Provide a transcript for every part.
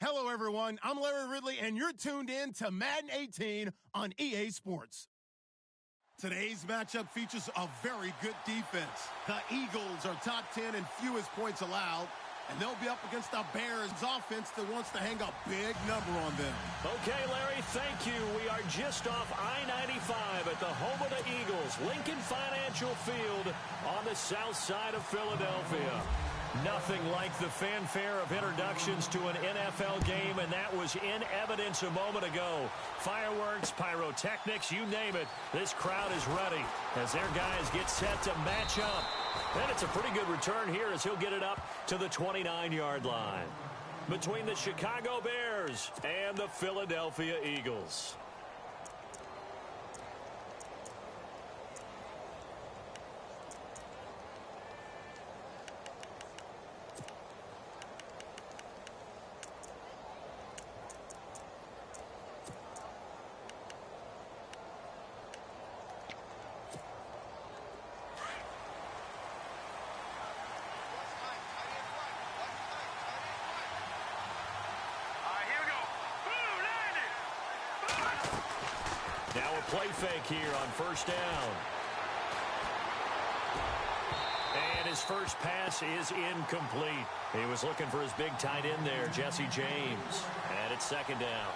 Hello, everyone. I'm Larry Ridley, and you're tuned in to Madden 18 on EA Sports. Today's matchup features a very good defense. The Eagles are top 10 in fewest points allowed, and they'll be up against the Bears offense that wants to hang a big number on them. Okay, Larry, thank you. We are just off I-95 at the home of the Eagles, Lincoln Financial Field on the south side of Philadelphia. Nothing like the fanfare of introductions to an NFL game, and that was in evidence a moment ago. Fireworks, pyrotechnics, you name it. This crowd is ready as their guys get set to match up. And it's a pretty good return here as he'll get it up to the 29-yard line. Between the Chicago Bears and the Philadelphia Eagles. Now a play fake here on first down. And his first pass is incomplete. He was looking for his big tight end there, Jesse James. And it's second down.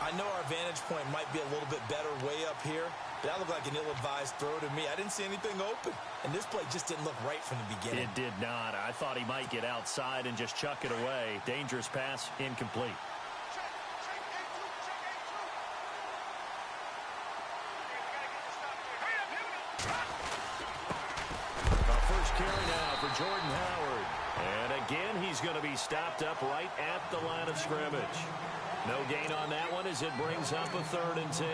I know our vantage point might be a little bit better way up here, but that looked like an ill-advised throw to me. I didn't see anything open, and this play just didn't look right from the beginning. It did not. I thought he might get outside and just chuck it away. Dangerous pass, incomplete. Carry now for Jordan Howard. And again, he's going to be stopped up right at the line of scrimmage. No gain on that one as it brings up a 3rd and 10.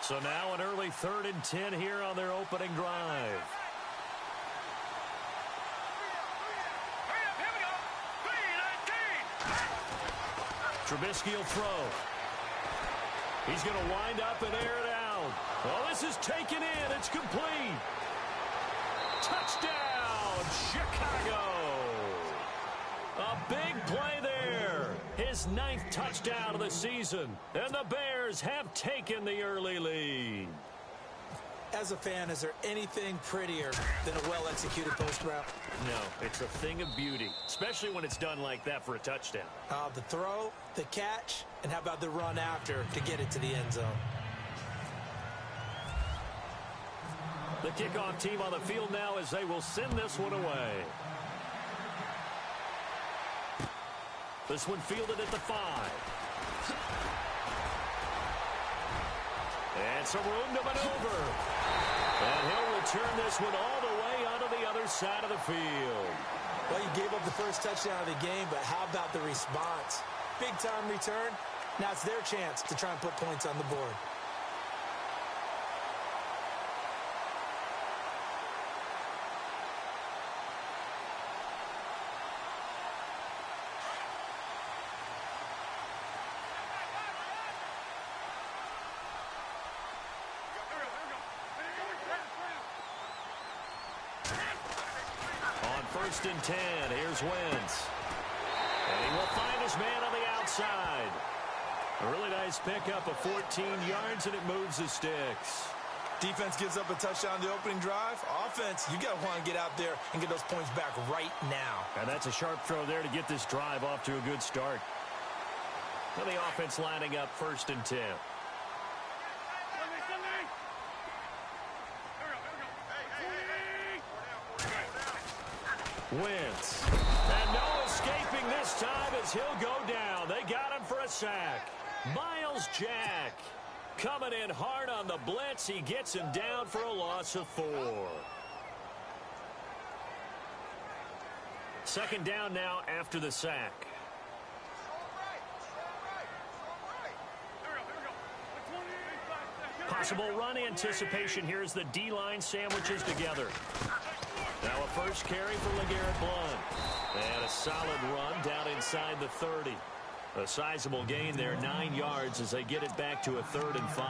So now an early 3rd and 10 here on their opening drive. Trubisky will throw. He's going to wind up and air it out. Well, this is taken in. It's complete. Touchdown, Chicago. A big play there. His 9th touchdown of the season. And the Bears have taken the early lead. As a fan, is there anything prettier than a well-executed post route? No, it's a thing of beauty, especially when it's done like that for a touchdown. The throw, the catch, and how about the run after to get it to the end zone? The kickoff team on the field now as they will send this one away. This one fielded at the 5. And some room to maneuver. And he'll return this one all the way onto the other side of the field. Well, you gave up the first touchdown of the game, but how about the response? Big-time return. Now it's their chance to try and put points on the board. First and 10. Here's Wentz. And he will find his man on the outside. A really nice pickup of 14 yards, and it moves the sticks. Defense gives up a touchdown on the opening drive. Offense, you got to want to get out there and get those points back right now. And that's a sharp throw there to get this drive off to a good start. And the offense lining up first and 10. Wentz. And no escaping this time as he'll go down. They got him for a sack. Myles Jack coming in hard on the blitz. He gets him down for a loss of 4. Second down now after the sack. Possible run anticipation here as the D-line sandwiches together. Now a first carry for LeGarrette Blount. And a solid run down inside the 30. A sizable gain there, 9 yards as they get it back to a 3rd and 5.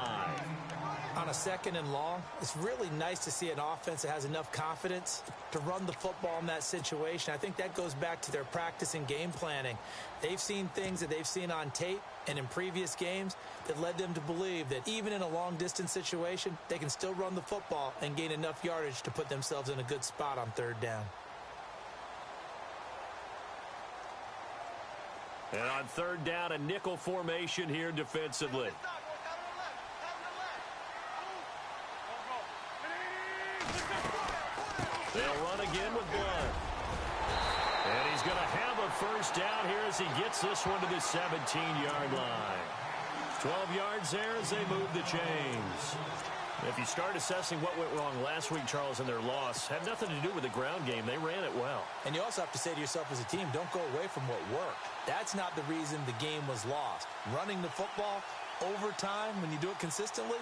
On a 2nd and long, it's really nice to see an offense that has enough confidence to run the football in that situation. I think that goes back to their practice and game planning. They've seen things that they've seen on tape and in previous games that led them to believe that even in a long-distance situation, they can still run the football and gain enough yardage to put themselves in a good spot on 3rd down. And on 3rd down, a nickel formation here defensively. They'll run again with Blunt. And he's going to have a 1st down here as he gets this one to the 17-yard line. 12 yards there as they move the chains. If you start assessing what went wrong last week, Charles, in their loss, had nothing to do with the ground game. They ran it well. And you also have to say to yourself as a team, don't go away from what worked. That's not the reason the game was lost. Running the football over time, when you do it consistently,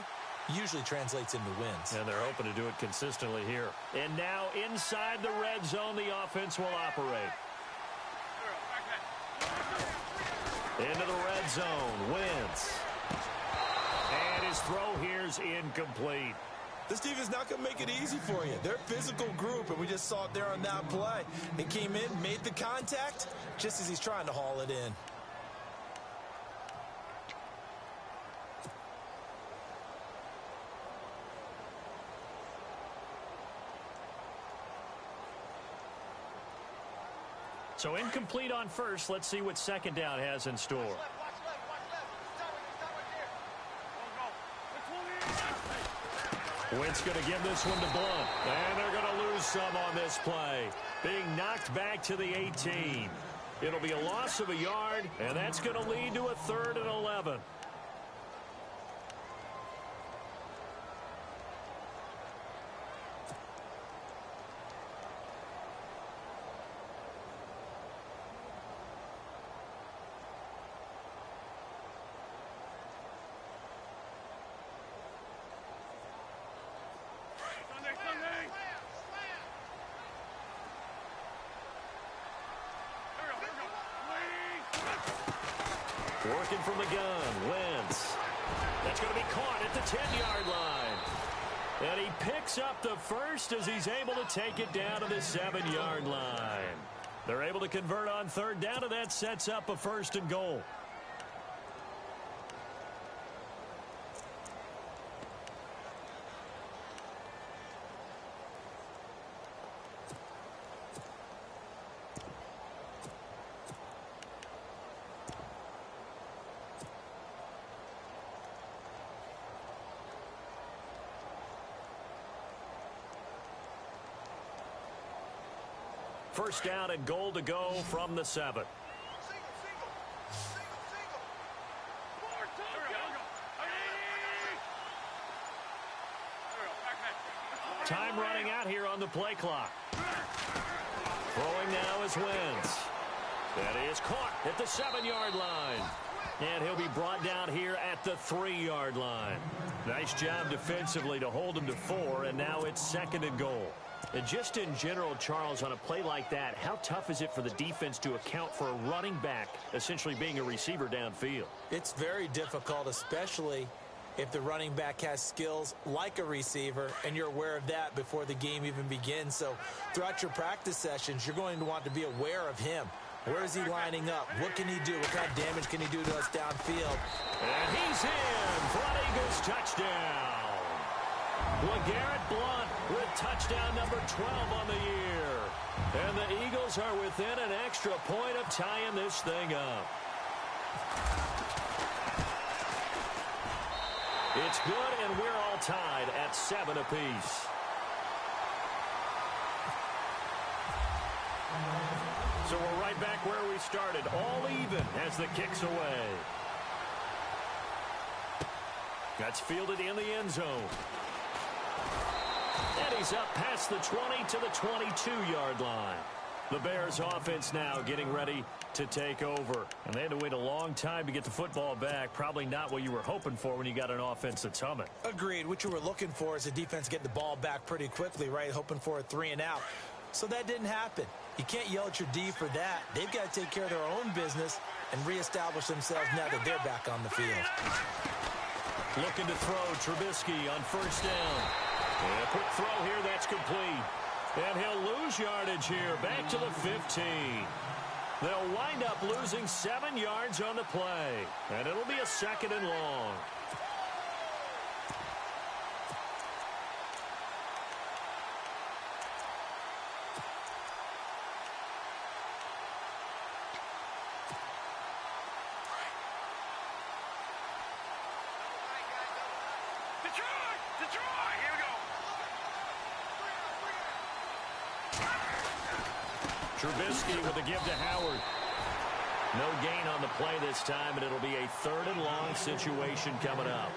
usually translates into wins. And they're hoping to do it consistently here. And now inside the red zone, the offense will operate. Into the red zone, Wentz. And his throw here's incomplete. This team is not going to make it easy for you. They're a physical group, and we just saw it there on that play. He came in, made the contact, just as he's trying to haul it in. So incomplete on 1st. Let's see what 2nd down has in store. Wentz going to give this one to Blunt. And they're going to lose some on this play. Being knocked back to the 18. It'll be a loss of a yard, and that's going to lead to a 3rd and 11. Working from the gun, Wentz. That's going to be caught at the 10-yard line. And he picks up the 1st as he's able to take it down to the 7-yard line. They're able to convert on 3rd down, and that sets up a 1st and goal. First down and goal to go from the 7. Time running out here on the play clock. Throwing now is Wentz. That is caught at the 7-yard line. And he'll be brought down here at the 3-yard line. Nice job defensively to hold him to 4, and now it's 2nd and goal. And just in general, Charles, on a play like that, how tough is it for the defense to account for a running back essentially being a receiver downfield? It's very difficult, especially if the running back has skills like a receiver, and you're aware of that before the game even begins. So throughout your practice sessions, you're going to want to be aware of him. Where is he lining up? What can he do? What kind of damage can he do to us downfield? And he's in for an Eagles touchdown. LeGarrette Blunt with touchdown number 12 on the year. And the Eagles are within an extra point of tying this thing up. It's good, and we're all tied at 7 apiece. So we're right back where we started, all even as the kick's away. That's fielded in the end zone. And he's up past the 20 to the 22-yard line. The Bears offense now getting ready to take over. And they had to wait a long time to get the football back. Probably not what you were hoping for when you got an offense that's humming. Agreed. What you were looking for is the defense get the ball back pretty quickly, right? Hoping for a 3-and-out. So that didn't happen. You can't yell at your D for that. They've got to take care of their own business and reestablish themselves now that they're back on the field. Looking to throw, Trubisky on first down. And a quick throw here, that's complete. And he'll lose yardage here, back to the 15. They'll wind up losing 7 yards on the play. And it'll be a 2nd and long. Trubisky with a give to Howard. No gain on the play this time, and it'll be a 3rd and long situation coming up.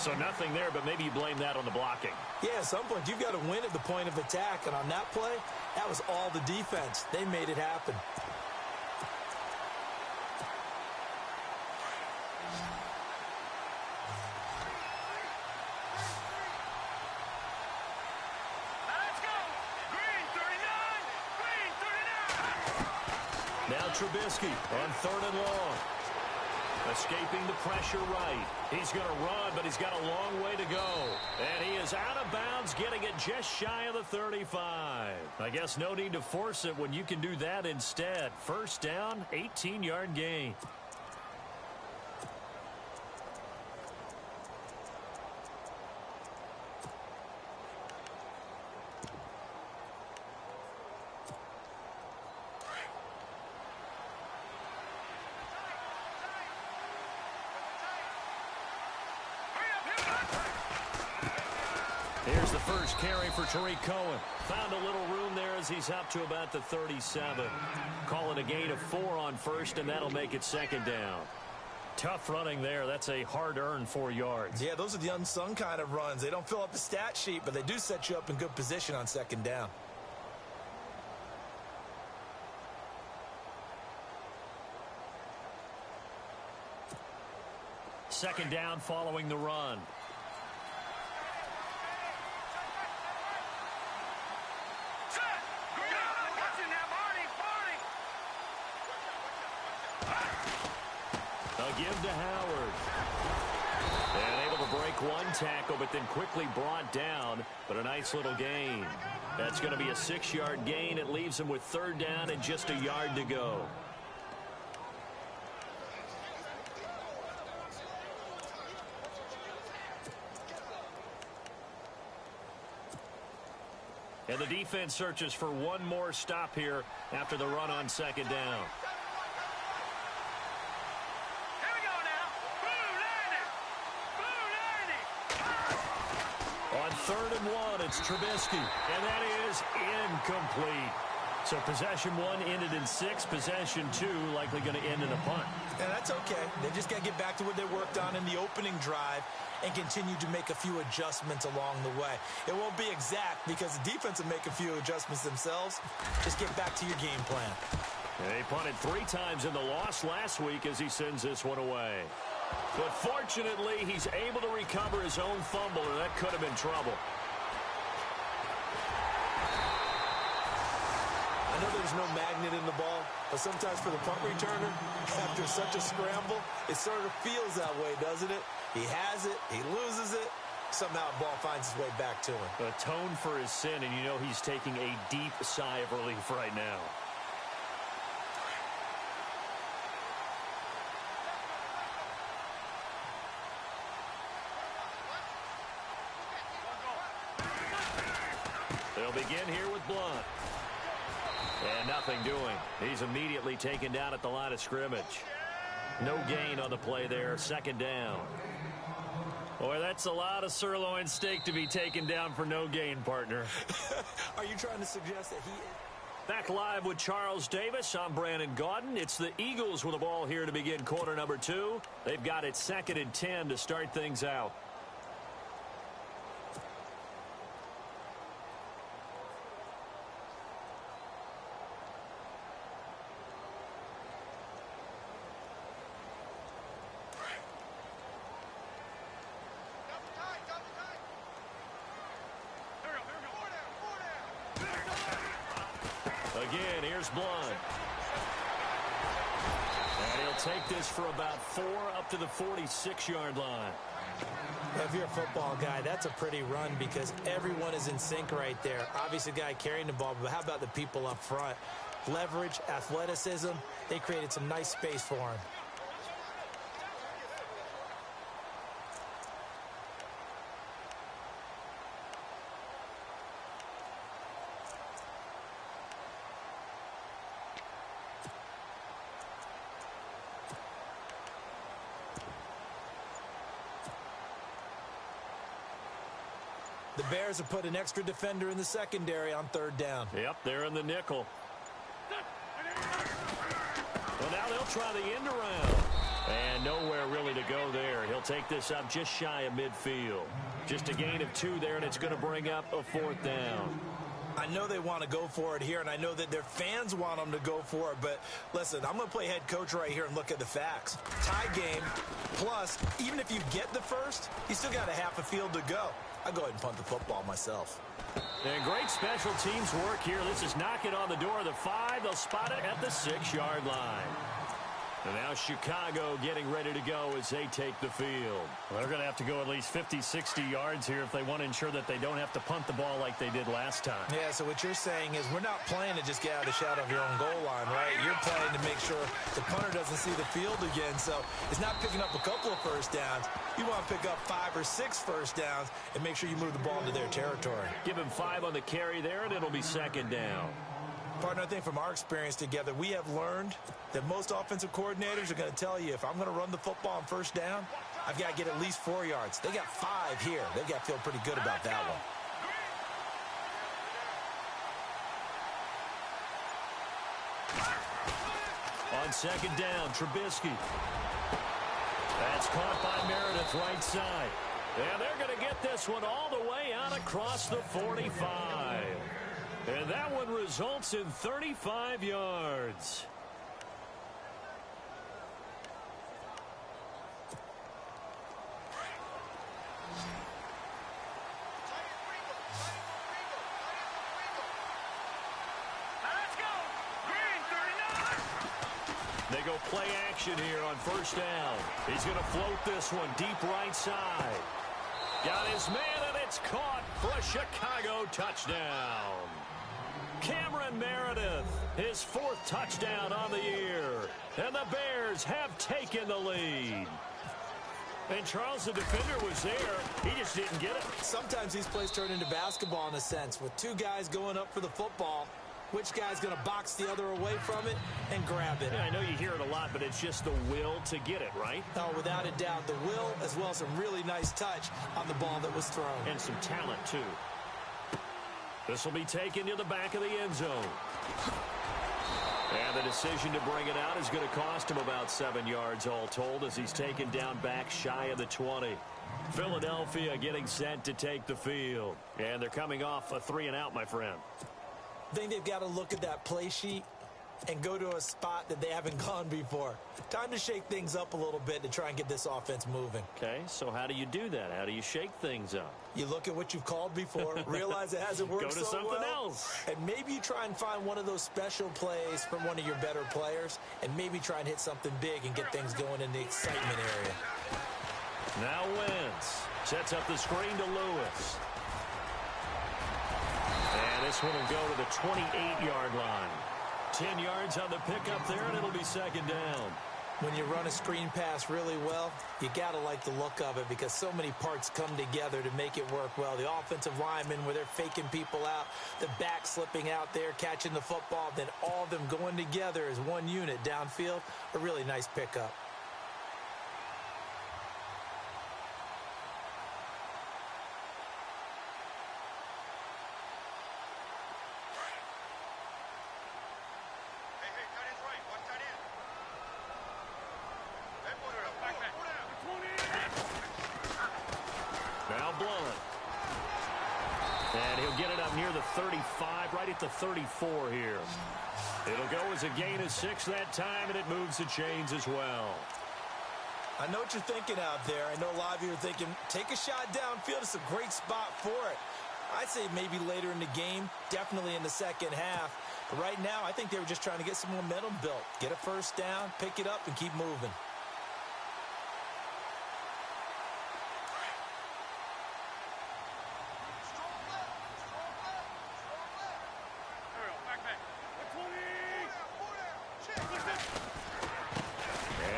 So nothing there, but maybe you blame that on the blocking. Yeah, at some point, you've got to win at the point of attack, and on that play, that was all the defense. They made it happen. Now Trubisky on 3rd and long. Escaping the pressure right. He's going to run, but he's got a long way to go. And he is out of bounds, getting it just shy of the 35. I guess no need to force it when you can do that instead. First down, 18-yard gain. Here's the first carry for Tariq Cohen. Found a little room there as he's up to about the 37. Calling a gain of 4 on first, and that'll make it 2nd down. Tough running there. That's a hard-earned 4 yards. Yeah, those are the unsung kind of runs. They don't fill up the stat sheet, but they do set you up in good position on 2nd down. Second down following the run. A give to Howard. And able to break one tackle, but then quickly brought down. But a nice little gain. That's going to be a 6-yard gain. It leaves him with 3rd down and just a yard to go. And the defense searches for one more stop here after the run on 2nd down. On 3rd and 1, it's Trubisky, and that is incomplete. So possession 1 ended in 6. Possession 2 likely going to end in a punt. And that's okay. They just got to get back to what they worked on in the opening drive and continue to make a few adjustments along the way. It won't be exact because the defense will make a few adjustments themselves. Just get back to your game plan. They punted 3 times in the loss last week as he sends this one away. But fortunately, he's able to recover his own fumble, and that could have been trouble. I know there's no magnet in the ball, but sometimes for the punt returner, after such a scramble, it sort of feels that way, doesn't it? He has it, he loses it, somehow the ball finds its way back to him. Atone for his sin, and you know he's taking a deep sigh of relief right now. They'll begin here with Blunt. And nothing doing. He's immediately taken down at the line of scrimmage. No gain on the play there. 2nd down. Boy, that's a lot of sirloin steak to be taken down for no gain, partner. Are you trying to suggest that he... Back live with Charles Davis. I'm Brandon Gaudin. It's the Eagles with the ball here to begin quarter number 2. They've got it 2nd and 10 to start things out. Again, here's Blunt. take this for about 4 up to the 46-yard line. If you're a football guy, that's a pretty run because everyone is in sync right there. Obviously, the guy carrying the ball, but how about the people up front? Leverage, athleticism, they created some nice space for him. The Bears have put an extra defender in the secondary on 3rd down. Yep, they're in the nickel. Well, now they'll try the end around. And nowhere really to go there. He'll take this up just shy of midfield. Just a gain of 2 there, and it's going to bring up a 4th down. I know they want to go for it here, and I know that their fans want them to go for it, but listen, I'm going to play head coach right here and look at the facts. Tie game, plus, even if you get the first, you still got a half a field to go. I'll go ahead and punt the football myself. And great special teams work here. This is knocking on the door of the 5. They'll spot it at the 6-yard line. And now Chicago getting ready to go as they take the field. Well, they're going to have to go at least 50, 60 yards here if they want to ensure that they don't have to punt the ball like they did last time. Yeah, so what you're saying is we're not playing to just get out of the shadow of your own goal line, right? You're playing to make sure the punter doesn't see the field again. So it's not picking up a couple of first downs. You want to pick up 5 or 6 first downs and make sure you move the ball into their territory. Give him 5 on the carry there, and it'll be 2nd down. Partner, I think from our experience together, we have learned that most offensive coordinators are going to tell you if I'm going to run the football on 1st down, I've got to get at least 4 yards. They got 5 here. They've got to feel pretty good about that one. On 2nd down, Trubisky. That's caught by Meredith right side. And they're going to get this one all the way out across the 45. And that one results in 35 yards. They go play action here on 1st down. He's going to float this one deep right side. Got his man, and it's caught for a Chicago touchdown. Cameron Meredith, his 4th touchdown on the year. And the Bears have taken the lead. And Charles, the defender, was there. He just didn't get it. Sometimes these plays turn into basketball in a sense. With 2 guys going up for the football, which guy's going to box the other away from it and grab it? Yeah, I know you hear it a lot, but it's just the will to get it, right? Oh, without a doubt. The will as well as some really nice touch on the ball that was thrown. And some talent, too. This will be taken to the back of the end zone. And the decision to bring it out is going to cost him about 7 yards all told as he's taken down back shy of the 20. Philadelphia getting set to take the field. And they're coming off a 3-and-out, my friend. I think they've got to look at that play sheet and go to a spot that they haven't gone before. Time to shake things up a little bit to try and get this offense moving. Okay, so how do you do that? How do you shake things up? You look at what you've called before, realize it hasn't worked Go to so something well, else. and maybe you try and find one of those special plays from one of your better players, and maybe try and hit something big and get things going in the excitement area. Now Wentz sets up the screen to Lewis. And this one will go to the 28-yard line. 10 yards on the pickup there, and it'll be 2nd down. When you run a screen pass really well, you got to like the look of it because so many parts come together to make it work well. The offensive linemen, where they're faking people out, the back slipping out there, catching the football, then all of them going together as one unit downfield, a really nice pickup. And he'll get it up near the 35, right at the 34 here. It'll go as a gain of 6 that time, and it moves the chains as well. I know what you're thinking out there. I know a lot of you are thinking, take a shot downfield. It's a great spot for it. I'd say maybe later in the game, definitely in the second half. But right now, I think they were just trying to get some momentum built. Get a first down, pick it up, and keep moving.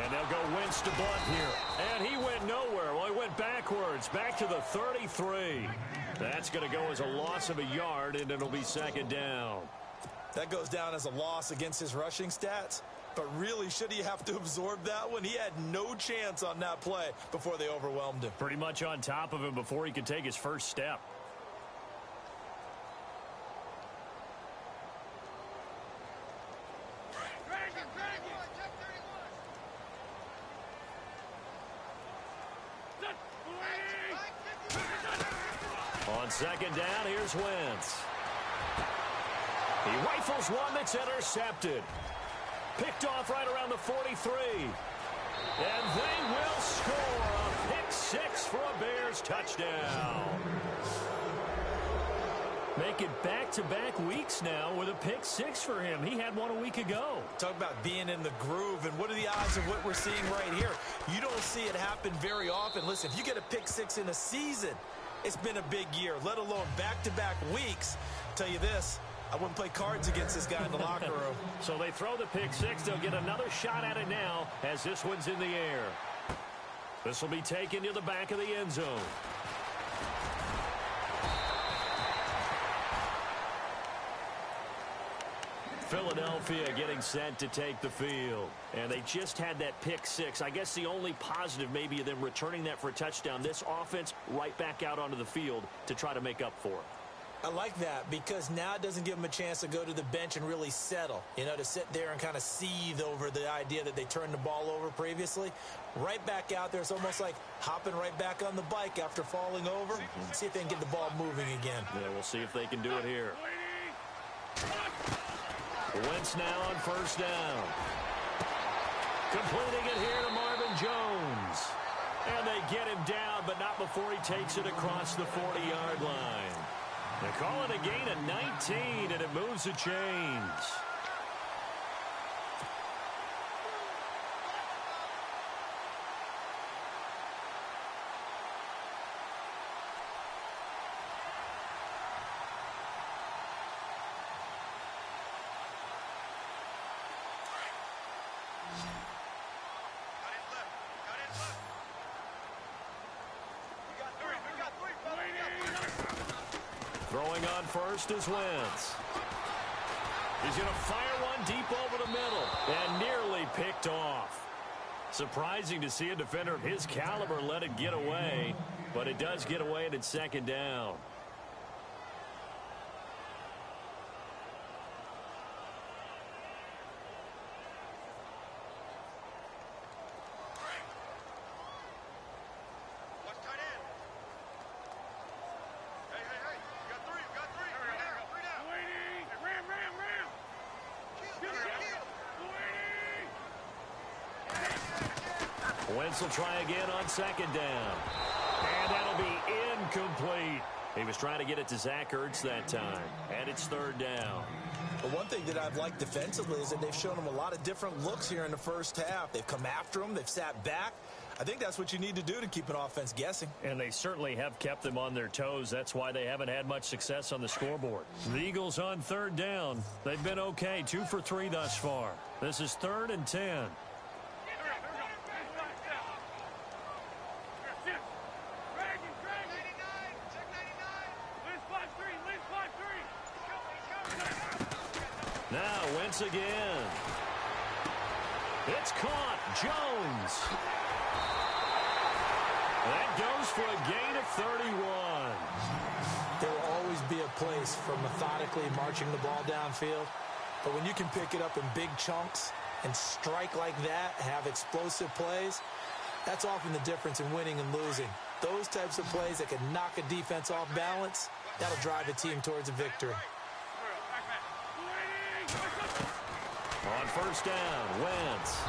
And they'll go Wentz to Blunt here. And he went nowhere. Well, he went backwards, back to the 33. That's going to go as a loss of a yard, and it'll be second down. That goes down as a loss against his rushing stats. But really, should he have to absorb that one? He had no chance on that play before they overwhelmed him. Pretty much on top of him before he could take his first step. On second down, here's Wentz. He rifles one that's intercepted. Picked off right around the 43. And they will score a pick six for a Bears touchdown. Make it back-to-back weeks now with a pick six for him. He had one a week ago. Talk about being in the groove, and what are the odds of what we're seeing right here? You don't see it happen very often. Listen, if you get a pick six in a season, it's been a big year, let alone back-to-back weeks. Tell you this, I wouldn't play cards against this guy in the locker room. So they throw the pick six. They'll get another shot at it now as this one's in the air. This will be taken to the back of the end zone. Philadelphia getting set to take the field. And they just had that pick six. I guess the only positive maybe of them returning that for a touchdown. This offense right back out onto the field to try to make up for it. I like that because now it doesn't give them a chance to go to the bench and really settle, to sit there and kind of seethe over the idea that they turned the ball over previously. Right back out there, it's almost like hopping right back on the bike after falling over. See if they can get the ball moving again. Yeah, we'll see if they can do it here. Wentz now on first down. Completing it here to Marvin Jones. And they get him down, but not before he takes it across the 40-yard line. They call it a gain of 19, and it moves the chains. Throwing on first is Wentz. He's going to fire one deep over the middle and nearly picked off. Surprising to see a defender of his caliber let it get away, but it does get away and it's second down. Wentz will try again on second down. And that'll be incomplete. He was trying to get it to Zach Ertz that time. And it's third down. But one thing that I've liked defensively is that they've shown him a lot of different looks here in the first half. They've come after him. They've sat back. I think that's what you need to do to keep an offense guessing. And they certainly have kept them on their toes. That's why they haven't had much success on the scoreboard. The Eagles on third down. They've been okay, 2 for 3 thus far. This is 3rd and 10. Now Wentz again. It's caught. Jones. That goes for a gain of 31. There will always be a place for methodically marching the ball downfield. But when you can pick it up in big chunks and strike like that, have explosive plays, that's often the difference in winning and losing. Those types of plays that can knock a defense off balance, that'll drive a team towards a victory. On first down, Wentz.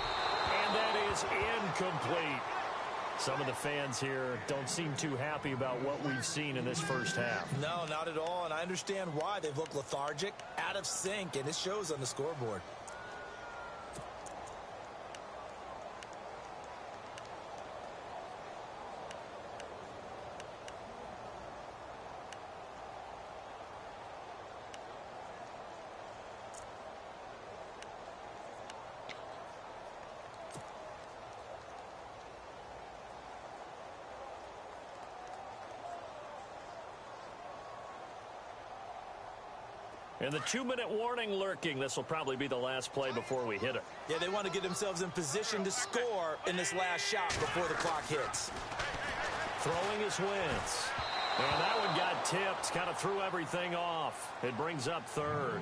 And that is incomplete. Some of the fans here don't seem too happy about what we've seen in this first half. No, not at all, and I understand why. They've looked lethargic, out of sync, and it shows on the scoreboard. And the 2-minute warning lurking. This will probably be the last play before we hit it. Yeah, they want to get themselves in position to score in this last shot before the clock hits. Throwing his Wentz. And that one got tipped. Kind of threw everything off. It brings up third.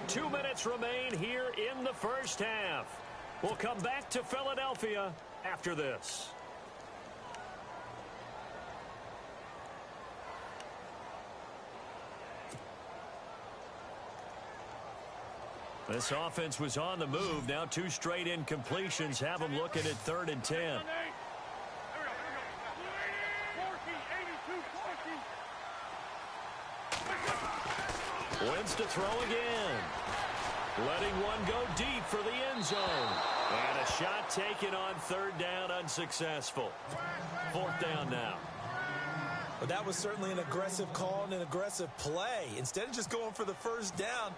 2 minutes remain here in the first half. We'll come back to Philadelphia after this. This offense was on the move. Now 2 straight incompletions have them looking at 3rd and 10. Wentz to throw again. Letting one go deep for the end zone. And a shot taken on 3rd down, unsuccessful. 4th down now. But that was certainly an aggressive call and an aggressive play. Instead of just going for the first down,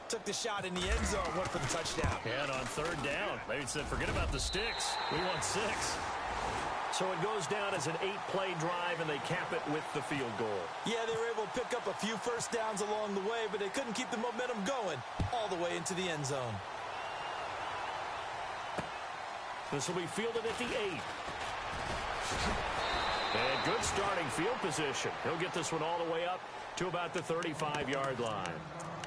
took the shot in the end zone, went for the touchdown. And on 3rd down, they said, forget about the sticks. We want 6. So it goes down as an 8-play drive, and they cap it with the field goal. Yeah, they were able to pick up a few first downs along the way, but they couldn't keep the momentum going all the way into the end zone. This will be fielded at the 8. And good starting field position. He'll get this one all the way up to about the 35-yard line.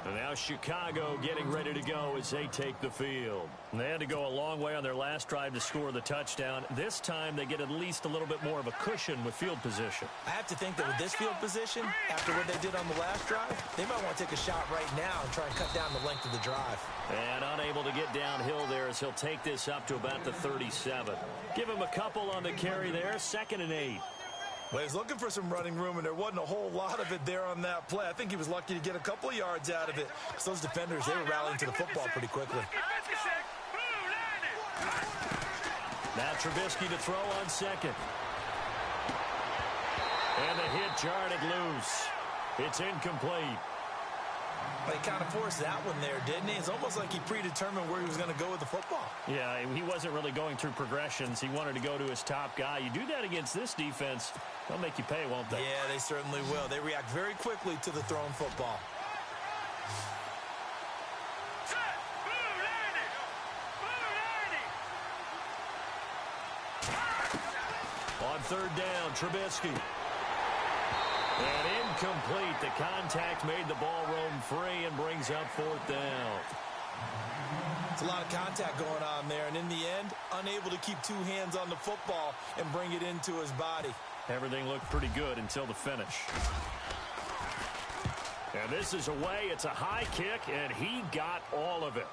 And now Chicago getting ready to go as they take the field. And they had to go a long way on their last drive to score the touchdown. This time they get at least a little bit more of a cushion with field position. I have to think that with this field position, after what they did on the last drive, they might want to take a shot right now and try and cut down the length of the drive. And unable to get downhill there as he'll take this up to about the 37. Give him a couple on the carry there. 2nd and 8. Well, he was looking for some running room, and there wasn't a whole lot of it there on that play. I think he was lucky to get a couple of yards out of it, because those defenders, they were rallying to the football pretty quickly. Now Trubisky to throw on 2nd. And the hit jarred it loose. It's incomplete. They kind of forced that one there, didn't he? It's almost like he predetermined where he was going to go with the football. Yeah, he wasn't really going through progressions. He wanted to go to his top guy. You do that against this defense, they'll make you pay, won't they? Yeah, they certainly will. They react very quickly to the thrown football. On 3rd down, Trubisky. And incomplete. The contact made the ball roam free and brings up 4th down. It's a lot of contact going on there, and in the end, unable to keep 2 hands on the football and bring it into his body. Everything looked pretty good until the finish. And this is away. It's a high kick, and he got all of it.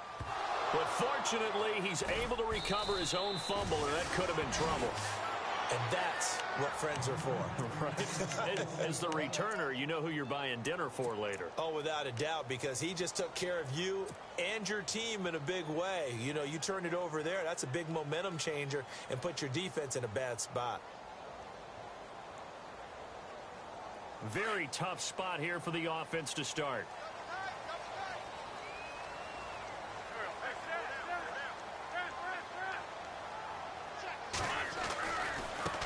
But fortunately, he's able to recover his own fumble, or that could have been trouble. And that's what friends are for. Right. As the returner, you know who you're buying dinner for later. Oh, without a doubt, because he just took care of you and your team in a big way. You know, you turn it over there, that's a big momentum changer, and put your defense in a bad spot. Very tough spot here for the offense to start.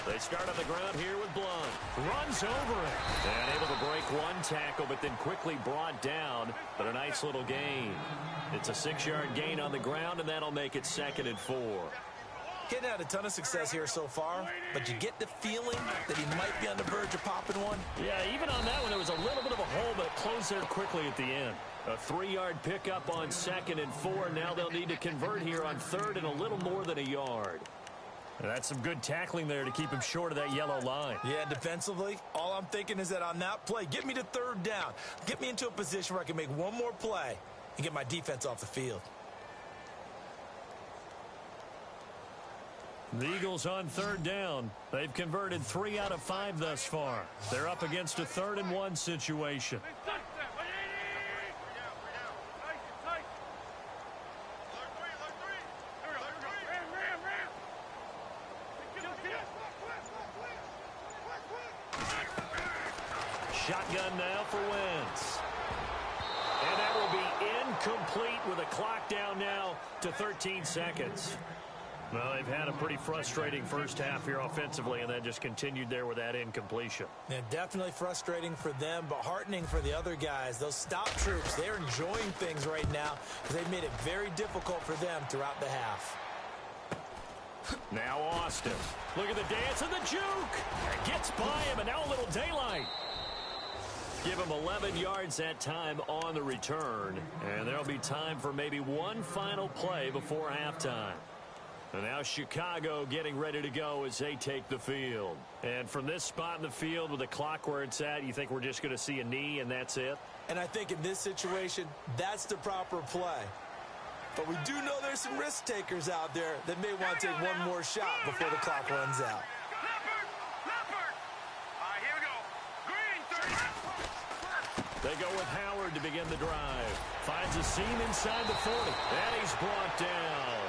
They start on the ground here with Blount. Runs over it. And able to break one tackle, but then quickly brought down. But a nice little gain. It's a 6-yard gain on the ground, and that'll make it 2nd and 4. Getting had a ton of success here so far, but you get the feeling that he might be on the verge of popping one. Yeah, even on that one, there was a little bit of a hole, but it closed there quickly at the end. A 3-yard pickup on 2nd and 4. Now they'll need to convert here on 3rd and a little more than a yard. And that's some good tackling there to keep him short of that yellow line. Yeah, defensively, all I'm thinking is that on that play, get me to 3rd down. Get me into a position where I can make one more play and get my defense off the field. The Eagles on third down. They've converted 3 out of 5 thus far. They're up against a 3rd and 1 situation. Shotgun now for Wentz. And that will be incomplete with a clock down now to 13 seconds. Well, they've had a pretty frustrating first half here offensively, and then just continued there with that incompletion. Yeah, definitely frustrating for them, but heartening for the other guys. Those stop troops, they're enjoying things right now because they've made it very difficult for them throughout the half. Now Austin. Look at the dance and the juke. Gets by him, and now a little daylight. Give him 11 yards that time on the return, and there'll be time for maybe one final play before halftime. And now Chicago getting ready to go as they take the field. And from this spot in the field with the clock where it's at, you think we're just going to see a knee and that's it? And I think in this situation, that's the proper play. But we do know there's some risk takers out there that may want to take one more shot before the clock runs out. They go with Howard to begin the drive. Finds a seam inside the 40. And he's brought down.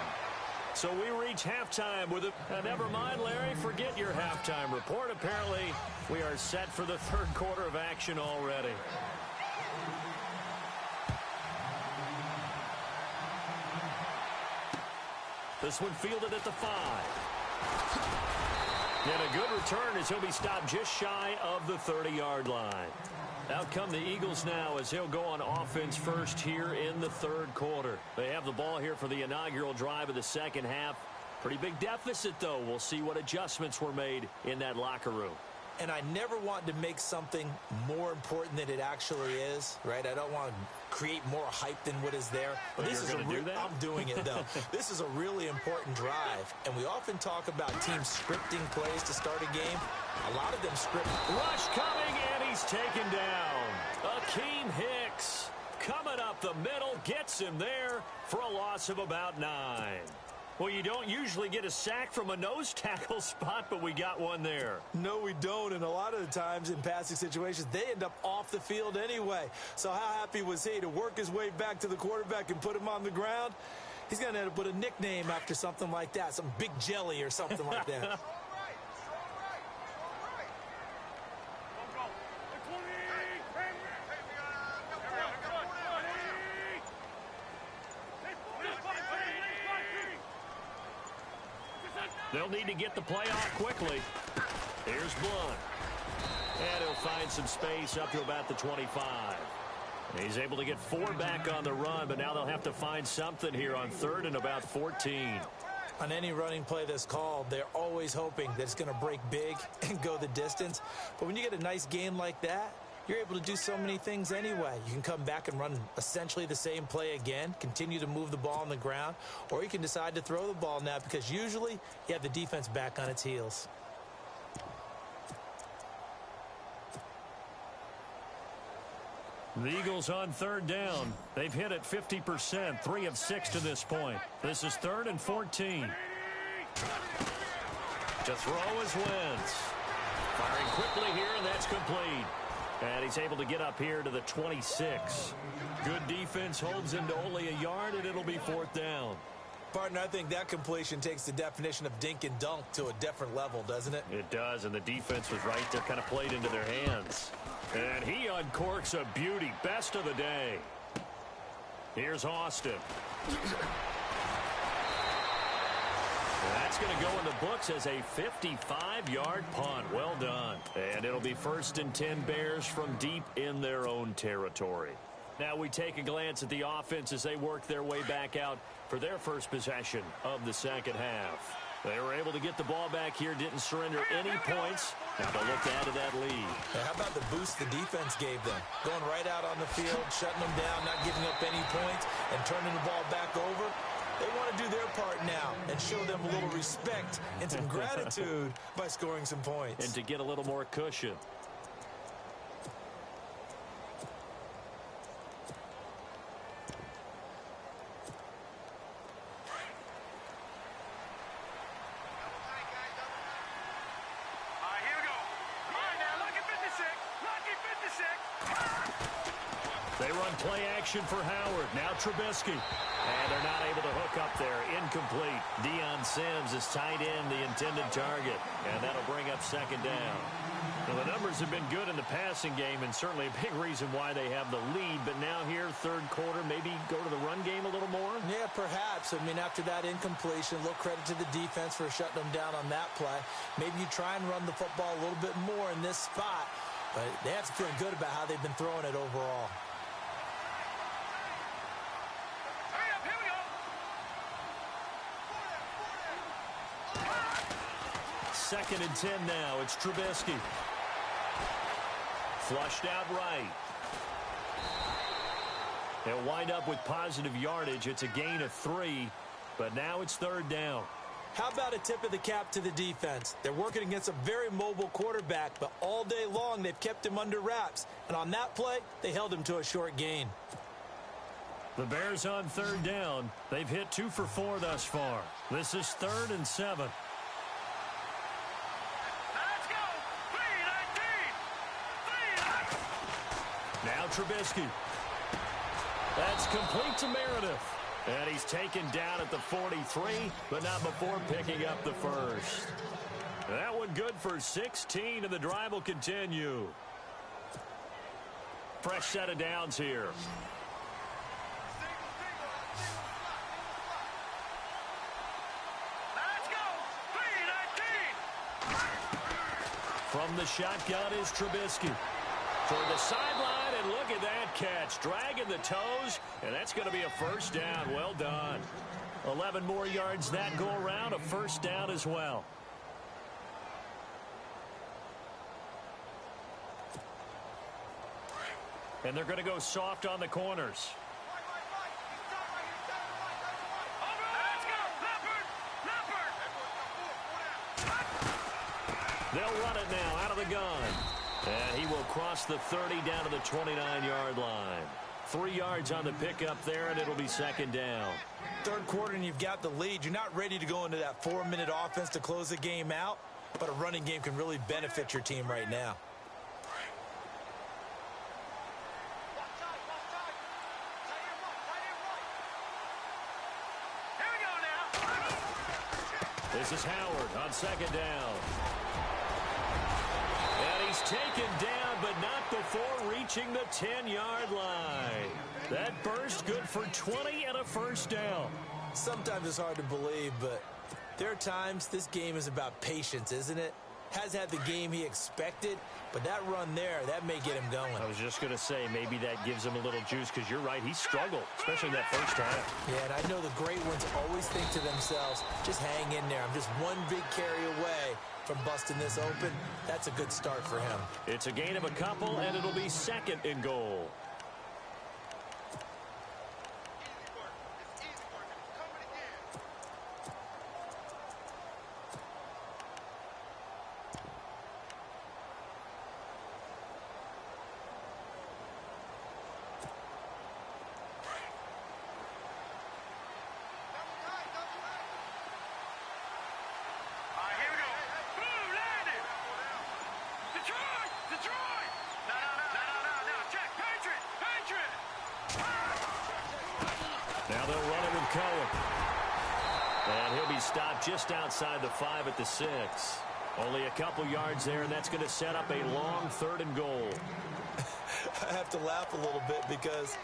So we reach halftime with it. Never mind, Larry, forget your halftime report. Apparently, we are set for the third quarter of action already. This one fielded at the 5. And a good return as he'll be stopped just shy of the 30-yard line. Out come the Eagles now as he'll go on offense first here in the third quarter. They have the ball here for the inaugural drive of the second half. Pretty big deficit, though. We'll see what adjustments were made in that locker room. And I never want to make something more important than it actually is, right? I don't want to create more hype than what is there. But this is I'm doing it, though. This is a really important drive. And we often talk about teams scripting plays to start a game. A lot of them script. Rush coming, and he's taken down. Akeem Hicks coming up the middle, gets him there for a loss of about 9. Well, you don't usually get a sack from a nose tackle spot, but we got one there. No, we don't, and a lot of the times in passing situations, they end up off the field anyway. So how happy was he to work his way back to the quarterback and put him on the ground? He's going to end up with a nickname after something like that, some Big Jelly or something like that. They'll need to get the play off quickly. Here's Blunt. And he'll find some space up to about the 25. He's able to get 4 back on the run, but now they'll have to find something here on 3rd and about 14. On any running play that's called, they're always hoping that it's going to break big and go the distance. But when you get a nice game like that, you're able to do so many things anyway. You can come back and run essentially the same play again, continue to move the ball on the ground, or you can decide to throw the ball now because usually you have the defense back on its heels. The Eagles on 3rd down. They've hit it 50%, 3 of 6 to this point. This is 3rd and 14. To throw is Wentz. Firing quickly here, and that's complete. And he's able to get up here to the 26. Good defense holds him to only a yard, and it'll be 4th down. Partner, I think that completion takes the definition of dink and dunk to a different level, doesn't it? It does, and the defense was right there, kind of played into their hands. And he uncorks a beauty. Best of the day. Here's Austin. That's going to go in the books as a 55-yard punt. Well done. And it'll be 1st and 10 Bears from deep in their own territory. Now we take a glance at the offense as they work their way back out for their first possession of the second half. They were able to get the ball back here, didn't surrender any points. Now they'll look to add to that lead. How about the boost the defense gave them? Going right out on the field, shutting them down, not giving up any points, and turning the ball back over. They want to do their part now and show them a little respect and some gratitude by scoring some points. And to get a little more cushion. They run play action for Howard. Now Trubisky. And they're not able to hook up there. Incomplete. Deion Sims is tied in the intended target. And that'll bring up second down. Well, the numbers have been good in the passing game, and certainly a big reason why they have the lead. But now here, third quarter, maybe go to the run game a little more? Yeah, perhaps. I mean, after that incompletion, a little credit to the defense for shutting them down on that play. Maybe you try and run the football a little bit more in this spot. But they have to feel good about how they've been throwing it overall. Second and 10 now. It's Trubisky. Flushed out right. They'll wind up with positive yardage. It's a gain of 3, but now it's third down. How about a tip of the cap to the defense? They're working against a very mobile quarterback, but all day long they've kept him under wraps. And on that play, they held him to a short gain. The Bears on third down. They've hit 2 for 4 thus far. This is 3rd and 7. Now Trubisky. That's complete to Meredith. And he's taken down at the 43, but not before picking up the first. That one good for 16, and the drive will continue. Fresh set of downs here. From the shotgun is Trubisky. Toward the sideline, and look at that catch. Dragging the toes, and that's going to be a first down. Well done. 11 more yards that go around, a first down as well. And they're going to go soft on the corners. They'll run it now out of the gun. And he will cross the 30 down to the 29-yard line. 3 yards on the pickup there, and it'll be second down. Third quarter, and you've got the lead. You're not ready to go into that 4-minute offense to close the game out, but a running game can really benefit your team right now. This is Howard on second down. And he's taken down, but not before reaching the 10-yard line. That burst good for 20 and a first down. Sometimes it's hard to believe, but there are times this game is about patience, isn't it? Has had the game he expected, but that run there, that may get him going. I was just going to say, maybe that gives him a little juice, because you're right, he struggled, especially that first half. Yeah, and I know the great ones always think to themselves, just hang in there. I'm just one big carry away from busting this open. That's a good start for him. It's a gain of a couple, and it'll be second and goal. Now they'll run it with Cohen. And he'll be stopped just outside the 5 at the 6. Only a couple yards there, and that's going to set up a long third and goal. I have to laugh a little bit because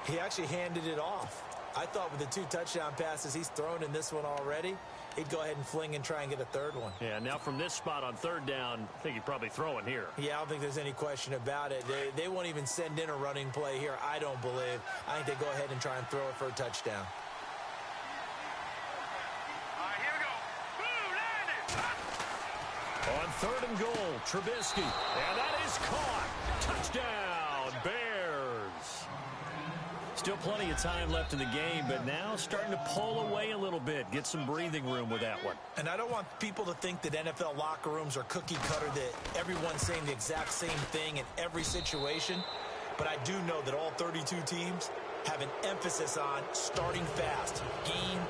he actually handed it off. I thought with the 2 touchdown passes he's thrown in this one already, he'd go ahead and fling and try and get a third one. Yeah, now from this spot on third down, I think he'd probably throw it here. Yeah, I don't think there's any question about it. They won't even send in a running play here, I don't believe. I think they go ahead and try and throw it for a touchdown. Here we go. On third and goal, Trubisky. And that is caught. Touchdown, Bears. Still plenty of time left in the game, but now starting to pull away a little bit. Get some breathing room with that one. And I don't want people to think that NFL locker rooms are cookie cutter, that everyone's saying the exact same thing in every situation. But I do know that all 32 teams have an emphasis on starting fast. Game,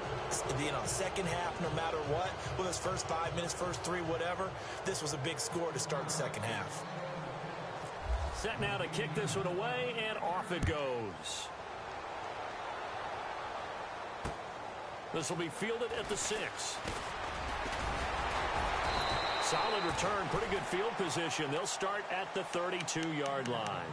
second half, no matter what. Whether it's first 5 minutes, first 3, whatever. This was a big score to start the second half. Set now to kick this one away, and off it goes. This will be fielded at the 6. Solid return, pretty good field position. They'll start at the 32-yard line.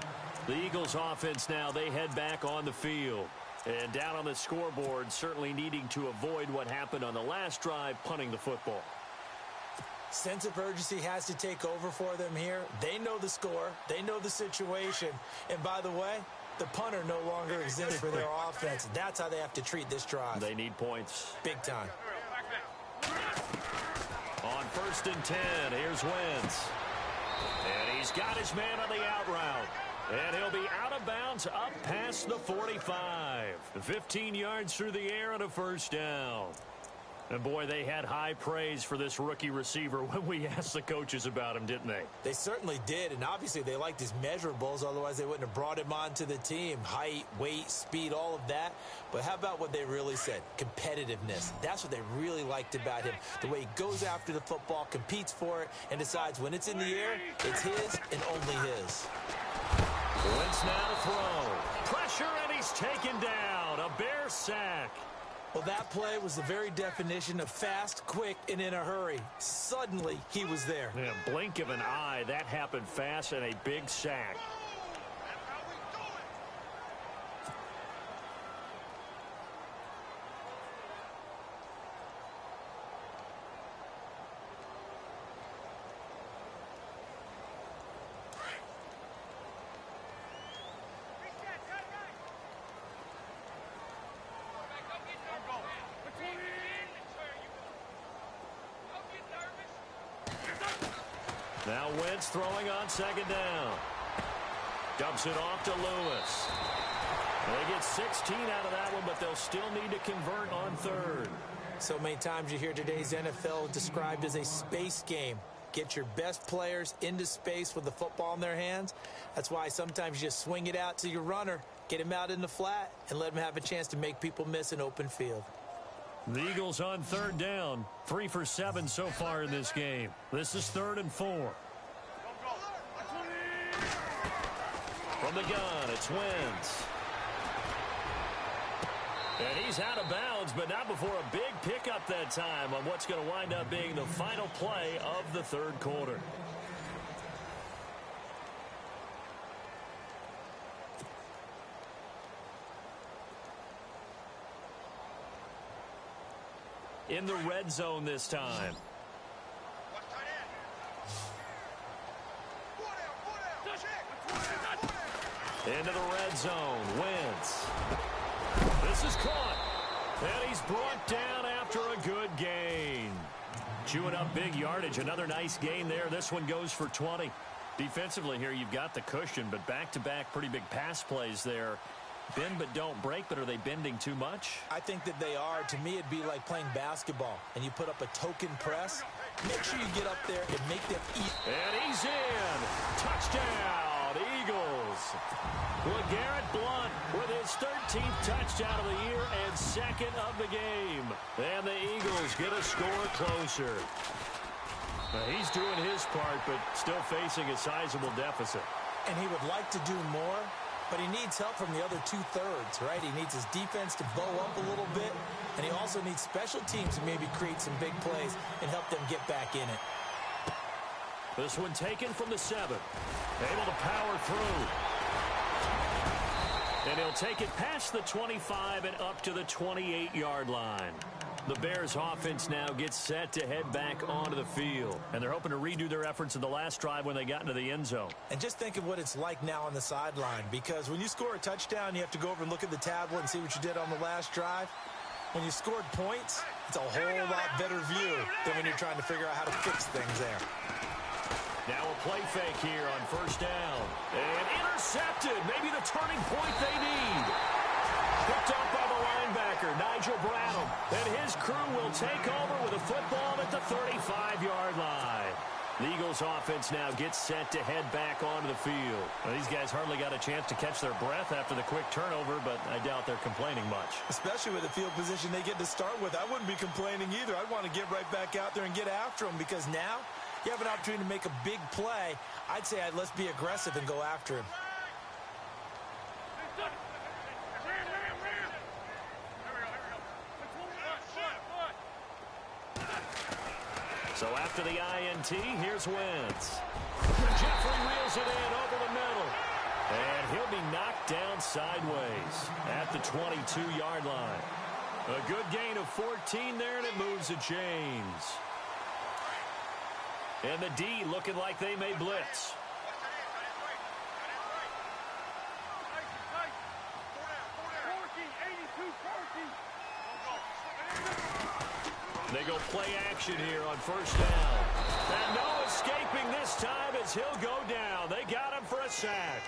The Eagles offense now, they head back on the field. And down on the scoreboard, certainly needing to avoid what happened on the last drive, punting the football. Sense of urgency has to take over for them here. They know the score. They know the situation. And by the way, the punter no longer exists for their offense. That's how they have to treat this drive. They need points. Big time. On 1st and 10, here's Wentz. And he's got his man on the out route. And he'll be out of bounds up past the 45. 15 yards through the air and a first down. And, boy, they had high praise for this rookie receiver when we asked the coaches about him, didn't they? They certainly did, and obviously they liked his measurables. Otherwise, they wouldn't have brought him onto the team. Height, weight, speed, all of that. But how about what they really said? Competitiveness. That's what they really liked about him. The way he goes after the football, competes for it, and decides when it's in the air, it's his and only his. Wentz now to throw. Pressure, and he's taken down. A Bear sack. Well, that play was the very definition of fast, quick, and in a hurry. Suddenly, he was there. Yeah, blink of an eye. That happened fast and a big sack. Now Wentz throwing on 2nd down. Dumps it off to Lewis. They get 16 out of that one, but they'll still need to convert on 3rd. So many times you hear today's NFL described as a space game. Get your best players into space with the football in their hands. That's why sometimes you just swing it out to your runner, get him out in the flat, and let him have a chance to make people miss an open field. The Eagles on 3rd down. 3 for 7 so far in this game. This is 3rd and 4. From the gun, it's Wentz. And he's out of bounds, but not before a big pickup that time on what's going to wind up being the final play of the 3rd quarter. In the red zone this time. Into the red zone. Wentz. This is caught. And he's brought down after a good gain. Chewing up big yardage. Another nice gain there. This one goes for 20. Defensively here, you've got the cushion, but back-to-back pretty big pass plays there. Bend but don't break, but are they bending too much? I think that they are. To me, it'd be like playing basketball, and you put up a token press. Make sure you get up there and make them eat. And he's in. Touchdown, Eagles. LeGarrette Blount with his 13th touchdown of the year and 2nd of the game. And the Eagles get a score closer. He's doing his part, but still facing a sizable deficit. And he would like to do more, but he needs help from the other 2/3, right? He needs his defense to bow up a little bit, and he also needs special teams to maybe create some big plays and help them get back in it. This one taken from the 7. Able to power through. And he'll take it past the 25 and up to the 28-yard line. The Bears offense now gets set to head back onto the field. And they're hoping to redo their efforts in the last drive when they got into the end zone. And just think of what it's like now on the sideline, because when you score a touchdown, you have to go over and look at the tablet and see what you did on the last drive. When you scored points, it's a whole lot better view than when you're trying to figure out how to fix things there. Now a play fake here on 1st down. And intercepted. Maybe the turning point they need. Picked up by the linebacker, Nigel Bradham. And his crew will take over with a football at the 35-yard line. The Eagles offense now gets set to head back onto the field. Well, these guys hardly got a chance to catch their breath after the quick turnover, but I doubt they're complaining much. Especially with the field position they get to start with. I wouldn't be complaining either. I'd want to get right back out there and get after them, because now you have an opportunity to make a big play, I'd say let's be aggressive and go after him. So after the INT, here's Wentz. Jeffrey wheels it in over the middle. And he'll be knocked down sideways at the 22-yard line. A good gain of 14 there, and it moves the chains. And the D looking like they may blitz. They go play action here on first down. And no escaping this time as he'll go down. They got him for a sack.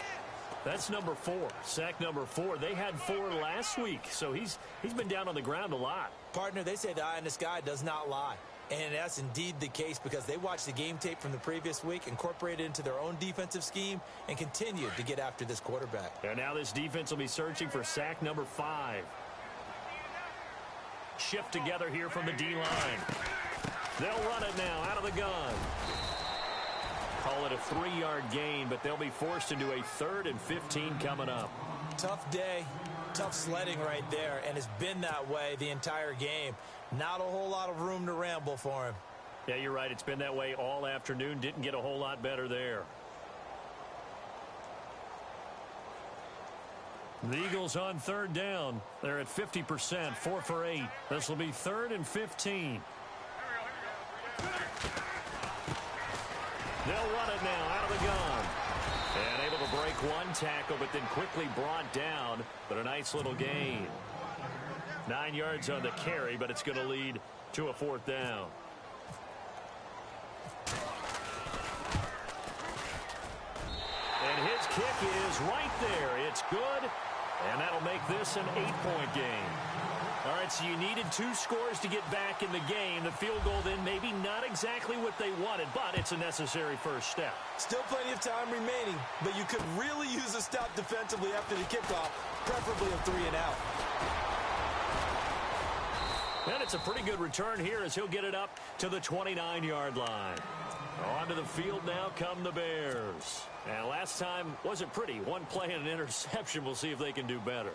That's number 4. Sack number 4. They had 4 last week, so he's been down on the ground a lot. Partner, they say the eye in the sky does not lie. And that's indeed the case because they watched the game tape from the previous week, incorporated it into their own defensive scheme, and continued to get after this quarterback. And now this defense will be searching for sack number 5. Shift together here from the D-line. They'll run it now out of the gun. Call it a 3-yard gain, but they'll be forced into a 3rd and 15 coming up. Tough day, tough sledding right there, and it's been that way the entire game. Not a whole lot of room to ramble for him. Yeah, you're right. It's been that way all afternoon. Didn't get a whole lot better there. The Eagles on 3rd down. They're at 50%, 4 for 8. This will be 3rd and 15. They'll run it now out of the gun. And able to break one tackle, but then quickly brought down. But a nice little gain. 9 yards on the carry, but it's going to lead to a 4th down. And his kick is right there. It's good. And that'll make this an 8-point game. All right, so you needed 2 scores to get back in the game. The field goal then maybe not exactly what they wanted, but it's a necessary first step. Still plenty of time remaining, but you could really use a stop defensively after the kickoff, preferably a 3-and-out. And it's a pretty good return here as he'll get it up to the 29-yard line. Onto the field now come the Bears. And last time wasn't pretty. One play and an interception. We'll see if they can do better.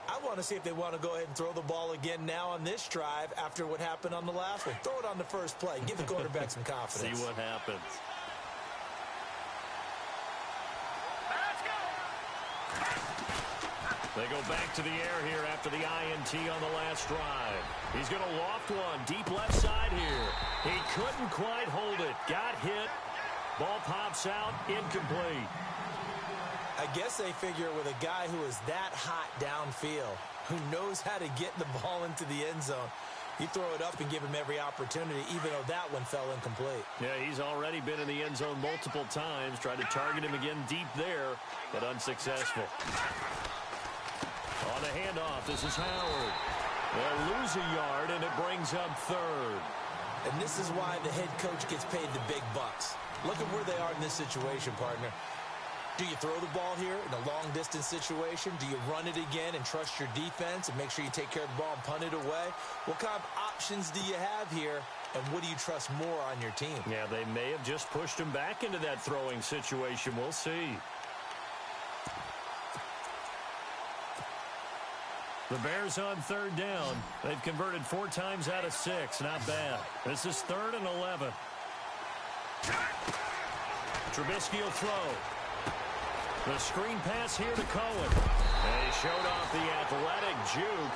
I want to see if they want to go ahead and throw the ball again now on this drive after what happened on the last one. Throw it on the first play. Give the quarterback some confidence. See what happens. They go back to the air here after the INT on the last drive. He's going to loft one deep left side here. He couldn't quite hold it. Got hit. Ball pops out. Incomplete. I guess they figure with a guy who is that hot downfield, who knows how to get the ball into the end zone, you throw it up and give him every opportunity, even though that one fell incomplete. Yeah, he's already been in the end zone multiple times. Tried to target him again deep there, but unsuccessful. On the handoff, this is Howard. They'll lose a yard, and it brings up 3rd. And this is why the head coach gets paid the big bucks. Look at where they are in this situation, partner. Do you throw the ball here in a long-distance situation? Do you run it again and trust your defense and make sure you take care of the ball and punt it away? What kind of options do you have here, and what do you trust more on your team? Yeah, they may have just pushed him back into that throwing situation. We'll see. The Bears on 3rd down. They've converted 4 times out of 6. Not bad. This is 3rd and 11. Trubisky will throw. The screen pass here to Cohen. And he showed off the athletic juke.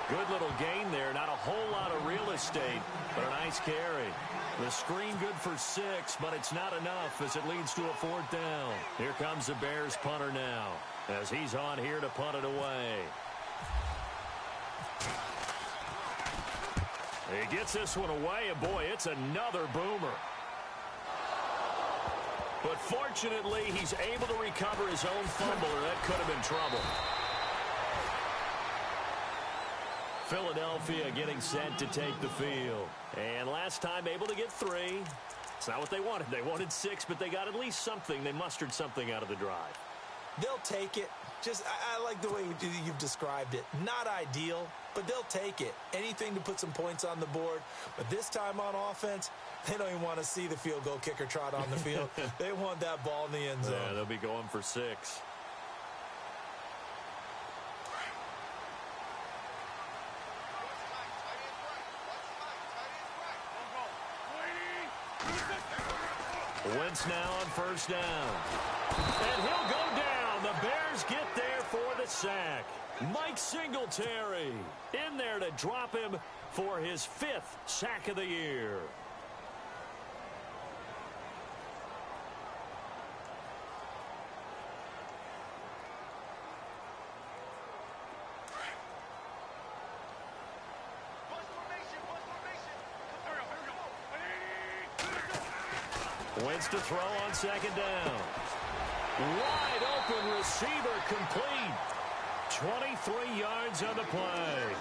Good little gain there. Not a whole lot of real estate, but a nice carry. The screen good for 6, but it's not enough as it leads to a 4th down. Here comes the Bears punter now as he's on here to punt it away. He gets this one away, and boy, it's another boomer. But fortunately, he's able to recover his own fumble, or that could have been trouble. Philadelphia getting set to take the field. And last time able to get 3. It's not what they wanted. They wanted 6, but they got at least something. They mustered something out of the drive. They'll take it. Just, I like the way you've described it. Not ideal, but they'll take it. Anything to put some points on the board. But this time on offense, they don't even want to see the field goal kicker trot on the field. They want that ball in the end zone. Yeah, they'll be going for 6. Wentz now on first down. And he'll go down. The Bears get there for the sack. Mike Singletary in there to drop him for his 5th sack of the year. Wentz to throw on second down. Wide open receiver complete. 23 yards on the play.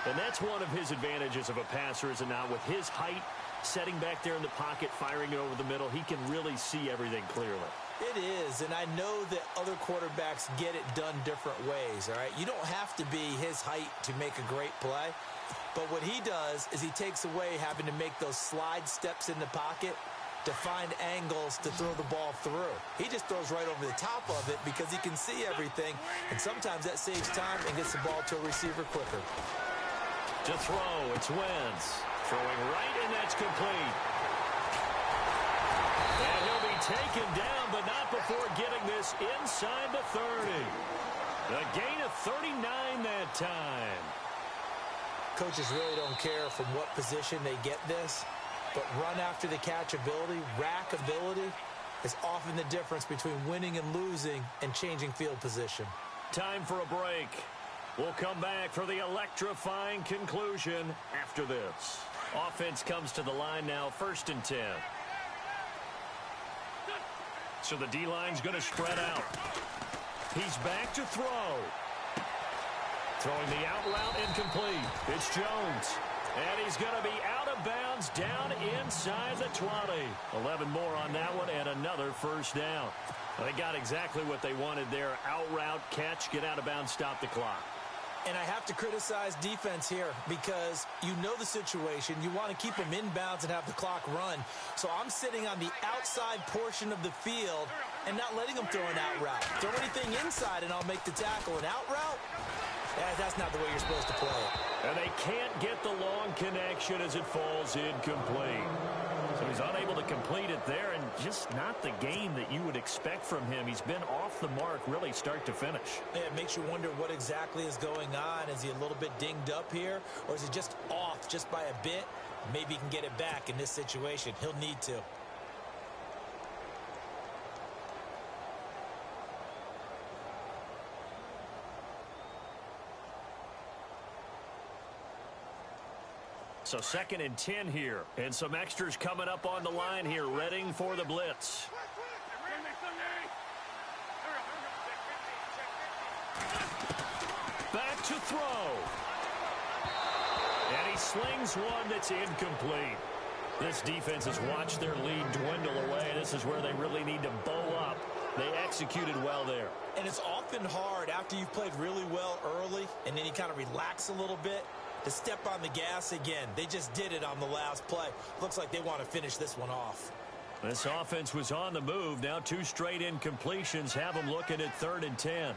And that's one of his advantages of a passer, is it not? With his height, setting back there in the pocket, firing it over the middle, he can really see everything clearly. It is, and I know that other quarterbacks get it done different ways, all right? You don't have to be his height to make a great play. But what he does is he takes away having to make those slide steps in the pocket to find angles to throw the ball through. He just throws right over the top of it because he can see everything, and sometimes that saves time and gets the ball to a receiver quicker. To throw, it's Wentz. Throwing right, and that's complete. And he'll be taken down, but not before getting this inside the 30. A gain of 39 that time. Coaches really don't care from what position they get this, but run after the catch ability, rack ability, is often the difference between winning and losing and changing field position. Time for a break. We'll come back for the electrifying conclusion after this. Offense comes to the line now, 1st and 10. So the D-line's going to spread out. He's back to throw. Throwing the out route incomplete. It's Jones. And he's going to be out of bounds down inside the 20. 11 more on that one and another first down. They got exactly what they wanted there. Out route, catch, get out of bounds, stop the clock. And I have to criticize defense here because you know the situation. You want to keep them inbounds and have the clock run. So I'm sitting on the outside portion of the field and not letting them throw an out route. Throw anything inside and I'll make the tackle. An out route? That's not the way you're supposed to play it. And they can't get the long connection as it falls incomplete. So he's unable to complete it there, and just not the game that you would expect from him. He's been off the mark really start to finish. Yeah, it makes you wonder what exactly is going on. Is he a little bit dinged up here, or is he just off just by a bit? Maybe he can get it back in this situation. He'll need to. So 2nd and 10 here, and some extras coming up on the line here, readying for the blitz. Back to throw. And he slings one that's incomplete. This defense has watched their lead dwindle away. This is where they really need to bow up. They executed well there. And it's often hard after you've played really well early, and then you kind of relax a little bit, to step on the gas again. They just did it on the last play. Looks like they want to finish this one off. This offense was on the move. Now 2 straight incompletions have them looking at 3rd and 10.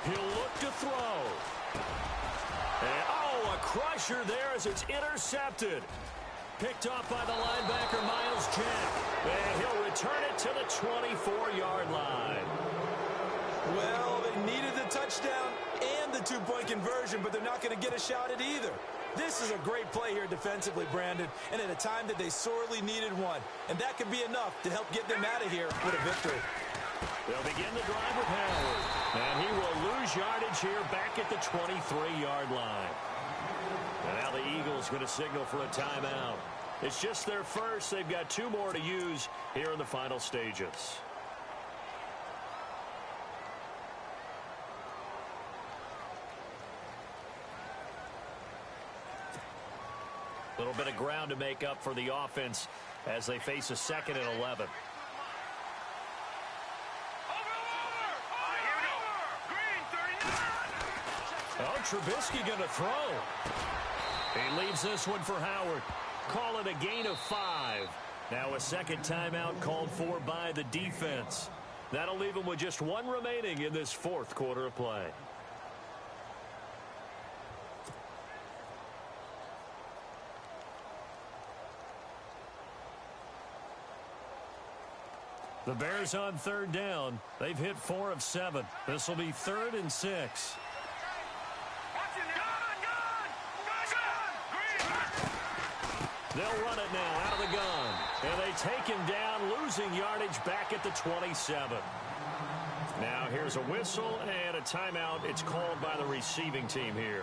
He'll look to throw. And, a crusher there as it's intercepted. Picked off by the linebacker, Miles Jack. And he'll return it to the 24-yard line. Well, they needed the touchdown and the 2-point conversion, but they're not going to get a shot at either. This is a great play here defensively, Brandon, and at a time that they sorely needed one. And that could be enough to help get them out of here with a victory. They'll begin the drive with Howard. And he will lose yardage here back at the 23-yard line. And now the Eagles going to signal for a timeout. It's just their first. They've got 2 more to use here in the final stages. A little bit of ground to make up for the offense as they face a 2nd and 11. Here we go. Green 30. Trubisky going to throw. He leaves this one for Howard. Call it a gain of 5. Now a second timeout called for by the defense. That'll leave him with just 1 remaining in this fourth quarter of play. The Bears on third down. They've hit 4 of 7. This will be 3rd and 6. They'll run it now out of the gun. And they take him down, losing yardage back at the 27. Now here's a whistle and a timeout. It's called by the receiving team here.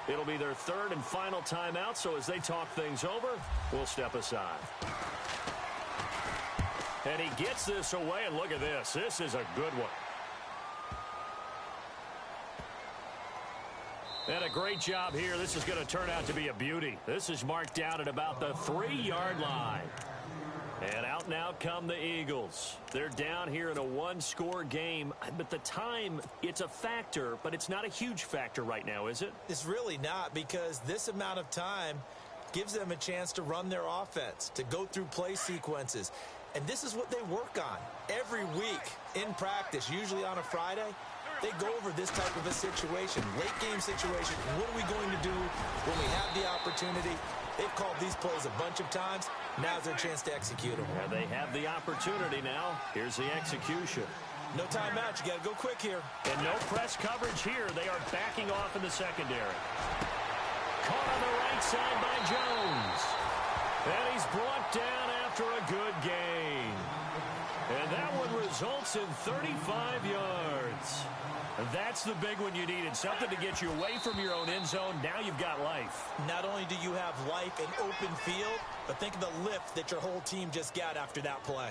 It'll be their 3rd and final timeout, so as they talk things over, we'll step aside. And he gets this away, and look at this. This is a good one. And a great job here. This is going to turn out to be a beauty. This is marked down at about the 3-yard line. And out now come the Eagles. They're down here in a 1-score game. But the time, it's a factor, but it's not a huge factor right now, is it? It's really not, because this amount of time gives them a chance to run their offense, to go through play sequences. And this is what they work on every week in practice, usually on a Friday. They go over this type of a situation, late game situation. What are we going to do when we have the opportunity? They've called these plays a bunch of times. Now's their chance to execute them. Yeah, they have the opportunity now. Here's the execution. No timeout. You got to go quick here. And no press coverage here. They are backing off in the secondary. Caught on the right side by Jones. And he's brought down after a good gain. And that one results in 35 yards. That's the big one you needed. Something to get you away from your own end zone. Now you've got life. Not only do you have life and open field, but think of the lift that your whole team just got after that play.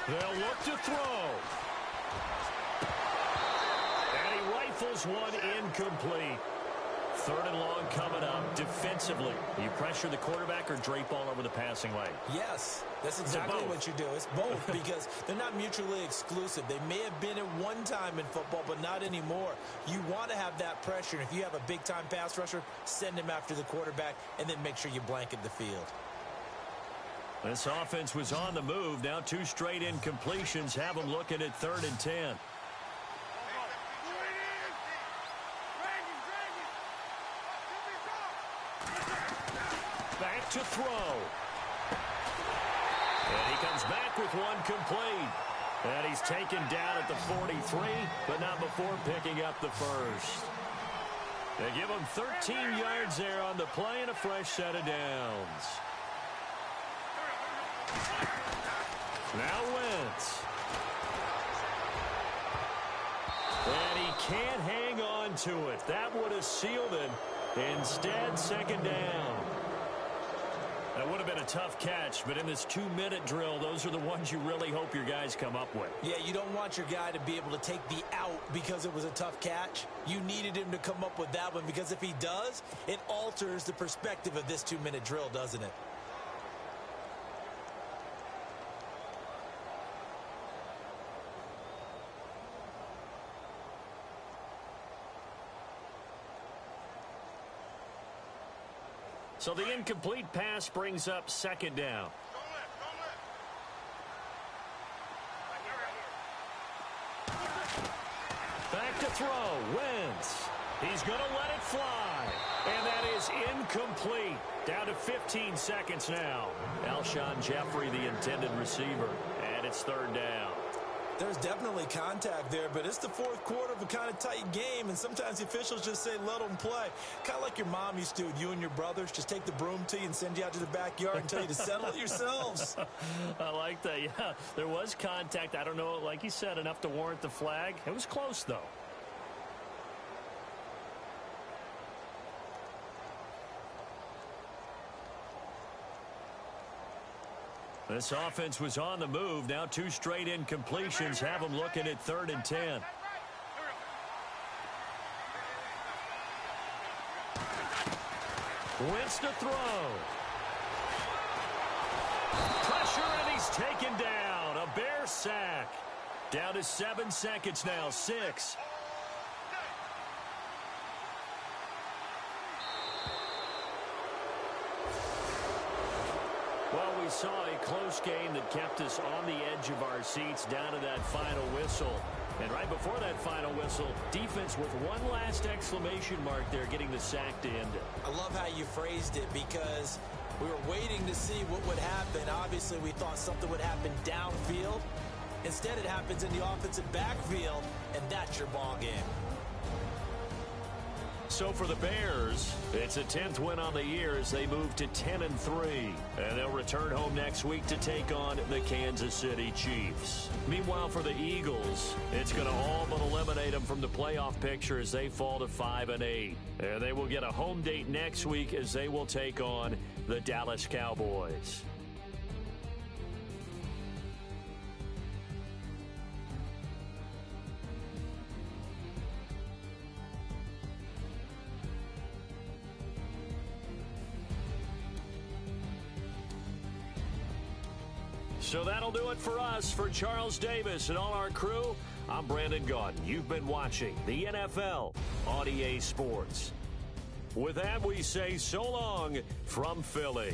They'll look to throw. And he rifles one incomplete. 3rd and long coming up. Defensively, you pressure the quarterback or drape all over the passing lane? Yes, that's exactly what you do. It's both because they're not mutually exclusive. They may have been at one time in football, but not anymore. You want to have that pressure. And if you have a big-time pass rusher, send him after the quarterback and then make sure you blanket the field. This offense was on the move. Now 2 straight incompletions have them looking at 3rd and 10. Back to throw. And he comes back with one complete. And he's taken down at the 43, but not before picking up the first. They give him 13 yards there on the play and a fresh set of downs. Now Wentz. And he can't hang on to it. That would have sealed it. Instead, 2nd down. That would have been a tough catch, but in this 2-minute drill, those are the ones you really hope your guys come up with. Yeah, you don't want your guy to be able to take the out because it was a tough catch. You needed him to come up with that one because if he does, it alters the perspective of this 2-minute drill, doesn't it? So the incomplete pass brings up 2nd down. Back to throw. Wentz. He's going to let it fly. And that is incomplete. Down to 15 seconds now. Alshon Jeffrey, the intended receiver. And it's 3rd down. There's definitely contact there, but it's the 4th quarter of a kind of tight game, and sometimes the officials just say, let them play. Kind of like your mom used to with you and your brothers. Just take the broom to you and send you out to the backyard and tell you to settle it yourselves. I like that, yeah. There was contact. I don't know, like you said, enough to warrant the flag. It was close, though. This offense was on the move. Now 2 straight incompletions have them looking at 3rd and 10. Wentz to throw. Pressure, and he's taken down. A Bear sack. Down to 7 seconds now. 6. Well, we saw a close game that kept us on the edge of our seats down to that final whistle. And right before that final whistle, defense with one last exclamation mark there, getting the sack to end it. I love how you phrased it, because we were waiting to see what would happen. Obviously, we thought something would happen downfield. Instead, it happens in the offensive backfield, and that's your ball game. So for the Bears, it's a 10th win on the year as they move to 10-3. And they'll return home next week to take on the Kansas City Chiefs. Meanwhile, for the Eagles, it's going to all but eliminate them from the playoff picture as they fall to 5-8. And they will get a home date next week as they will take on the Dallas Cowboys. So that'll do it for us. For Charles Davis and all our crew, I'm Brandon Gaudin. You've been watching the NFL on EA Sports. With that, we say so long from Philly.